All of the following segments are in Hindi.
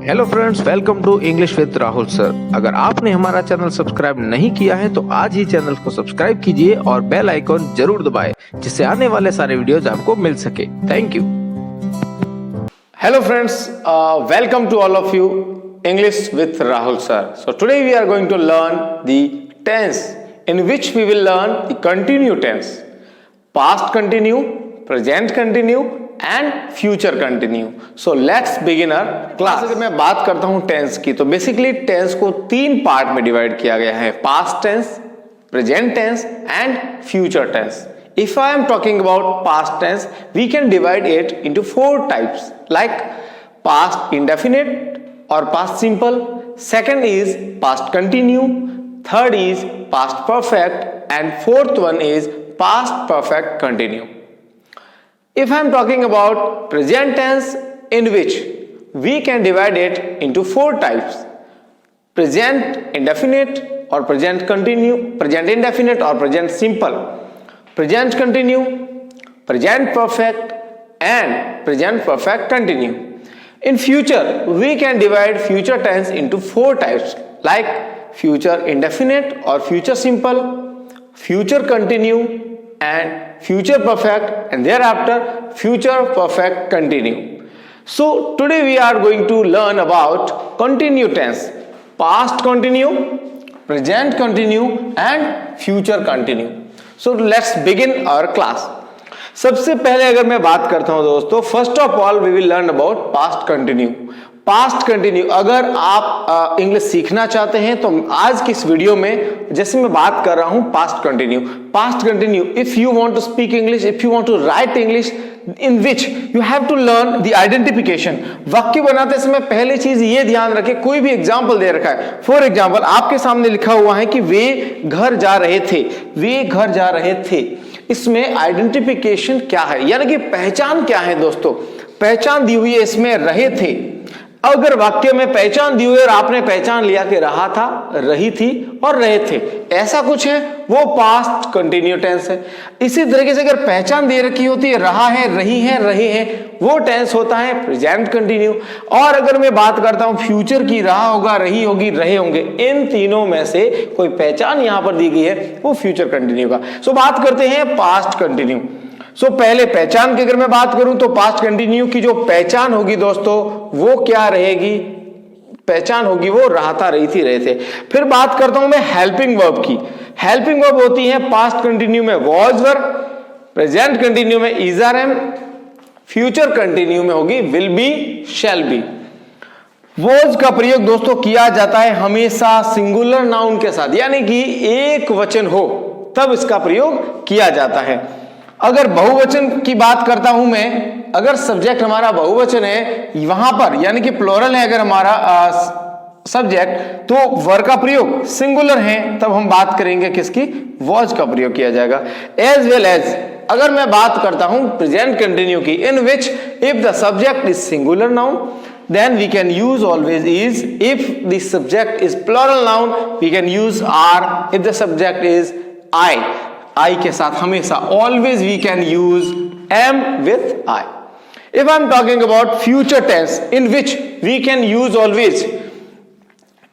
Hello friends, welcome to English with Rahul sir. अगर आपने हमारा चैनल सब्सक्राइब नहीं किया है तो आज ही चैनल को सब्सक्राइब कीजिए और बेल आइकॉन जरूर दबाएं, जिससे आने वाले सारे वीडियोज आपको मिल सके। Thank you. Hello friends, welcome to all of you English with Rahul sir. So today we are going to learn the tense in which we will learn the continue tense, past continue, present continue and future continue. So let's begin our class. अगर मैं बात करता हूँ टेंस की तो बेसिकली टेंस को तीन पार्ट में डिवाइड किया गया है, past tense, present tense and future tense. If I am talking about past tense, we can divide it into four types like past indefinite or past simple, second is past continue, third is past perfect and fourth one is past perfect continue. If I am talking about present tense, in which we can divide it into four types, present indefinite or present continue, present indefinite or present simple, present continue, present perfect and present perfect continue. In future, we can divide future tense into four types like future indefinite or future simple, future continue and future perfect and thereafter future perfect continue. So today we are going to learn about continue tense, past continue, present continue and future continue. So let's begin our class. सबसे पहले अगर मैं बात करता हूं दोस्तों, first of all we will learn about past continue. Past continue अगर आप इंग्लिश सीखना चाहते हैं तो आज की इस वीडियो में जैसे मैं बात कर रहा हूं past continue, if you want to speak English, if you want to write English, in which you have to learn the identification. वाक्य बनाते समय पहले चीज ये ध्यान रखें, कोई भी एग्जाम्पल दे रखा है, फॉर एग्जाम्पल आपके सामने लिखा हुआ है कि वे घर जा रहे थे, इसमें आइडेंटिफिकेशन क्या है, यानी कि पहचान क्या है दोस्तों, पहचान दी हुई है इसमें रहे थे. अगर वाक्य में पहचान दी हुई और आपने पहचान लिया कि रहा था, रही थी और रहे थे, ऐसा कुछ है, वो पास्ट कंटिन्यू टेंस है. इसी तरीके से अगर पहचान दे रखी होती है रहा है, रही है, रहे हैं, वो टेंस होता है प्रेजेंट कंटिन्यू. और अगर मैं बात करता हूं फ्यूचर की, रहा होगा, रही होगी, रहे होंगे, इन तीनों में से कोई पहचान यहां पर दी गई है, वो फ्यूचर कंटिन्यू का. सो बात करते हैं पास्ट कंटिन्यू. सो पहले पहचान की अगर मैं बात करूं तो पास्ट कंटिन्यू की जो पहचान होगी दोस्तों वो क्या रहेगी, पहचान होगी वो रहा था, रही थी, रहे थे. फिर बात करता हूं मैं हेल्पिंग वर्ब की. हेल्पिंग वर्ब होती है पास्ट कंटिन्यू में वॉज वर, प्रेजेंट कंटिन्यू में is are am, future continue में होगी will be, shall be. Was का प्रयोग दोस्तों किया जाता है हमेशा सिंगुलर नाउन के साथ, यानी कि एक वचन हो तब इसका प्रयोग किया जाता है. अगर बहुवचन की बात करता हूं मैं, अगर सब्जेक्ट हमारा बहुवचन है वहां पर, यानी कि प्लोरल है अगर हमारा सब्जेक्ट, तो वर्ब का प्रयोग सिंगुलर है तब हम बात करेंगे किसकी, वॉज का प्रयोग किया जाएगा. एज वेल एज अगर मैं बात करता हूं प्रेजेंट कंटिन्यू की, in which if the subject is singular noun then we can use always is. If the subject is plural noun we can use are. If the subject is I के साथ हमेशा always we can use am with I. If I'm talking about future tense in which we can use always,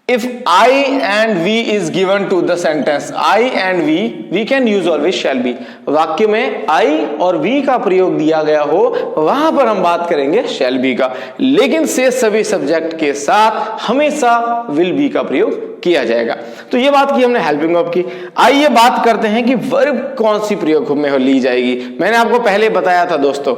if I and we is given to the sentence, I and we can use always shall be. वाक्य में I और we का प्रयोग दिया गया हो वहां पर हम बात करेंगे shall be का, लेकिन से सभी सब्जेक्ट के साथ हमेशा will be का प्रयोग किया जाएगा. तो ये बात की हमने हेल्पिंग वर्ब की. आइए बात करते हैं कि वर्ब कौन सी प्रयोग में ली जाएगी. मैंने आपको पहले बताया था दोस्तों,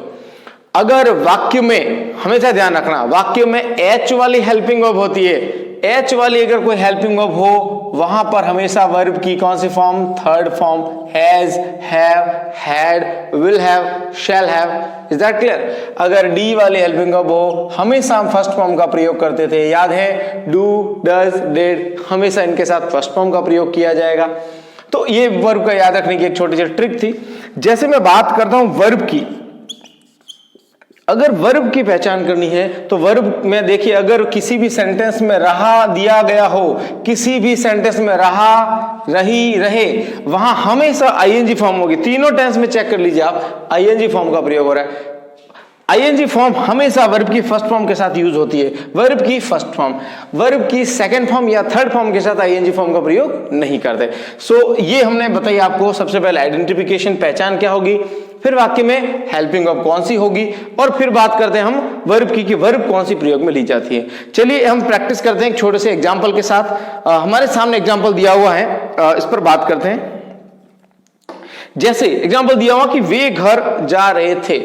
अगर वाक्य में हमेशा ध्यान रखना, वाक्य में एच वाली हेल्पिंग वर्ब होती है, एच वाली अगर कोई हेल्पिंग वर्ब हो वहां पर हमेशा वर्ब की कौन सी form, third form, has, have, had, will have, shall have. Is that clear? अगर डी वाली हेल्पिंग वर्ब हो हमेशा हम फर्स्ट फॉर्म का प्रयोग करते थे, याद है, डू, डज, डिड, हमेशा इनके साथ फर्स्ट फॉर्म का प्रयोग किया जाएगा. तो ये वर्ब का याद रखने की एक छोटी सी ट्रिक थी. जैसे मैं बात करता हूं वर्ब की, अगर वर्ब की पहचान करनी है तो वर्ब में देखिए, अगर किसी भी सेंटेंस में रहा दिया गया हो, किसी भी सेंटेंस में रहा, रही, रहे, वहां हमेशा आईएनजी फॉर्म होगी. तीनों टेंस में चेक कर लीजिए आप, आईएनजी फॉर्म का प्रयोग हो रहा है. आईएनजी फॉर्म हमेशा वर्ब की फर्स्ट फॉर्म के साथ यूज होती है, वर्ब की फर्स्ट फॉर्म, वर्ब की सेकंड फॉर्म या थर्ड फॉर्म के साथ आईएनजी फॉर्म का प्रयोग नहीं करते। सो ये हमने बताई आपको। सबसे पहले आइडेंटिफिकेशन, पहचान क्या होगी, फिर वाक्य में हेल्पिंग वर्ब कौन सी होगी, और फिर बात करते हैं हम वर्ब की कि वर्ब कौन सी प्रयोग में ली जाती है। चलिए हम प्रैक्टिस करते हैं एक छोटे से एग्जाम्पल के साथ। हमारे सामने एग्जाम्पल दिया हुआ है, इस पर बात करते हैं। जैसे एग्जाम्पल दिया हुआ कि वे घर जा रहे थे।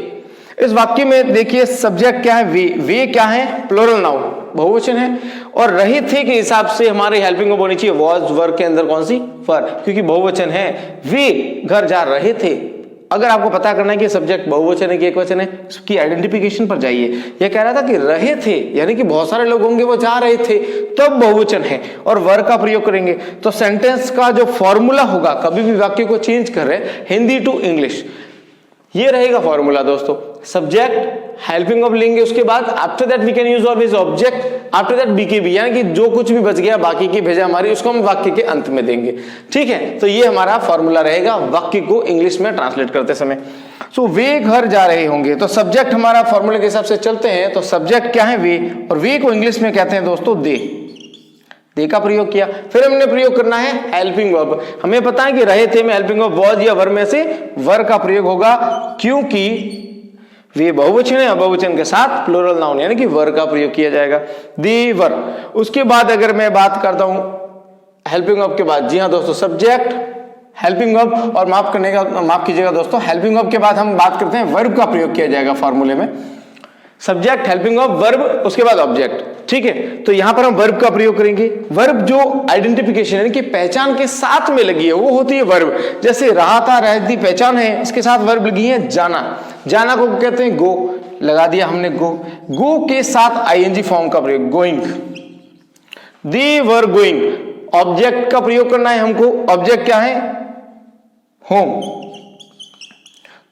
इस वाक्य में देखिए सब्जेक्ट क्या है, वे क्या है, प्लूरल नाउन, बहुवचन है, और रहे थे के हिसाब से हमारे हेल्पिंग वर्ब होनी चाहिए वॉज, वर्ब के अंदर कौन सी, वर, क्योंकि बहुवचन है। वे घर जा रहे थे। अगर आपको पता करना है कि सब्जेक्ट बहुवचन है कि एकवचन है, इसकी आइडेंटिफिकेशन पर जाइए। यह कह रहा था कि रहे थे, यानी कि बहुत सारे लोग होंगे वो जा रहे थे, तब बहुवचन है और वर का प्रयोग करेंगे। तो सेंटेंस का जो फॉर्मूला होगा, कभी भी वाक्य को चेंज कर रहे हैं हिंदी टू इंग्लिश, ये रहेगा फॉर्मूला दोस्तों। सब्जेक्ट हेल्पिंग वर्ब लेंगे, उसके बाद after that we can use always object, after that बीकेबी, यानी कि जो कुछ भी बच गया बाकी की भेजा हमारी, उसको हम वाक्य के अंत में देंगे। ठीक है, तो ये हमारा फॉर्मूला रहेगा वाक्य को इंग्लिश में ट्रांसलेट करते समय। सो वे घर जा रहे होंगे, तो सब्जेक्ट हमारा फॉर्मूले के हिसाब से चलते हैं। तो सब्जेक्ट क्या है, वे, और वे को इंग्लिश में कहते हैं दोस्तों दे का प्रयोग किया। फिर हमने प्रयोग करना है हेल्पिंग वर्ब। हमें पता है कि रहे थे में हेल्पिंग वर्ब वॉज या वर में से वर का प्रयोग होगा, क्योंकि वे बहुवचन है, बहुवचन के साथ प्लूरल नाउन यानी कि वर का प्रयोग किया जाएगा, दे वर। उसके बाद अगर मैं बात करता हूं हेल्पिंग वर्ब के बाद, जी हाँ दोस्तों, सब्जेक्ट हेल्पिंग वर्ब, और माफ कीजिएगा दोस्तों, हेल्पिंग वर्ब के बाद हम बात करते हैं वर्ब का प्रयोग किया जाएगा फॉर्मूले में। सब्जेक्ट हेल्पिंग वर्ब वर्ब, उसके बाद ऑब्जेक्ट। ठीक है, तो यहां पर हम वर्ब का प्रयोग करेंगे। वर्ब जो आइडेंटिफिकेशन यानी कि पहचान के साथ में लगी है वो होती है वर्ब। जैसे रहा था, रहती पहचान है, इसके साथ वर्ब लगी है जाना, जाना को कहते हैं गो, लगा दिया हमने गो। गो के साथ आईएनजी फॉर्म का प्रयोग, going, they were going. Object का प्रयोग करना है हमको, ऑब्जेक्ट क्या है, होम,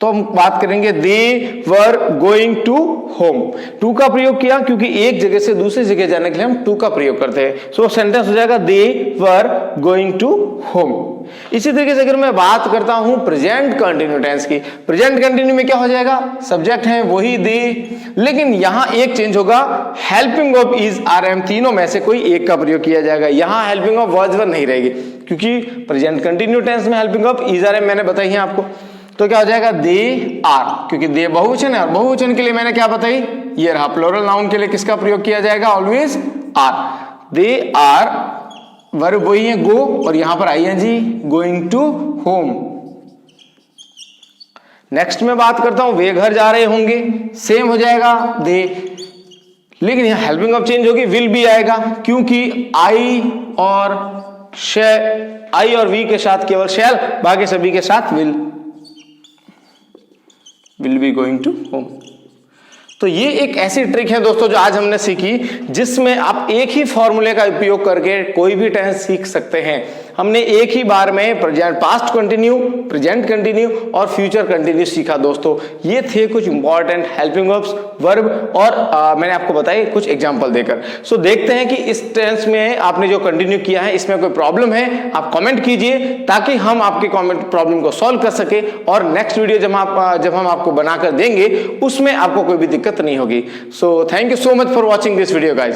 तो हम बात करेंगे they were going to home. To का प्रयोग किया क्योंकि एक जगह से दूसरी जगह जाने के लिए हम टू का प्रयोग करते हैं। सो सेंटेंस हो जाएगा दे वर गोइंग टू होम। इसी तरीके से अगर मैं बात करता हूं प्रेजेंट कंटिन्यू टेंस की, प्रेजेंट कंटिन्यू में क्या हो जाएगा, सब्जेक्ट है वही दे, लेकिन यहां एक चेंज होगा, helping verb is are am, तीनों में से कोई एक का प्रयोग किया जाएगा। यहां हेल्पिंग वर्ब वॉज वर नहीं रहेगी, क्योंकि प्रेजेंट कंटिन्यू टेंस में helping verb is are am मैंने बताई है आपको। तो क्या हो जाएगा, दे आर, क्योंकि दे बहुवचन है और बहुवचन के लिए मैंने क्या बताई, ये रहा। प्लूरल नाउन के लिए किसका प्रयोग किया जाएगा, always are. They are, verb वही है गो, और यहां पर ING, going to home. Next में बात करता हूं, वे घर जा रहे होंगे, सेम हो जाएगा दे, लेकिन यहां हेल्पिंग वर्ब चेंज होगी, विल भी आएगा, क्योंकि आई और वी के साथ केवल शैल, बाकी सभी के साथ will be going to home. तो ये एक ऐसी ट्रिक है दोस्तों जो आज हमने सीखी, जिसमें आप एक ही फॉर्मूले का उपयोग करके कोई भी टेंस सीख सकते हैं। हमने एक ही बार में पास्ट कंटिन्यू, प्रेजेंट कंटिन्यू और फ्यूचर कंटिन्यू सीखा दोस्तों। ये थे कुछ इंपॉर्टेंट हेल्पिंग वर्ब्स, वर्ब, और मैंने आपको बताए कुछ एग्जांपल देकर। सो देखते हैं कि इस टेंस में आपने जो कंटिन्यू किया है इसमें कोई प्रॉब्लम है, आप कमेंट कीजिए ताकि हम आपके कमेंट प्रॉब्लम को सॉल्व कर सके, और नेक्स्ट वीडियो जब हम आपको बनाकर देंगे उसमें आपको कोई भी दिक्कत नहीं होगी। So thank you so much for watching this video guys.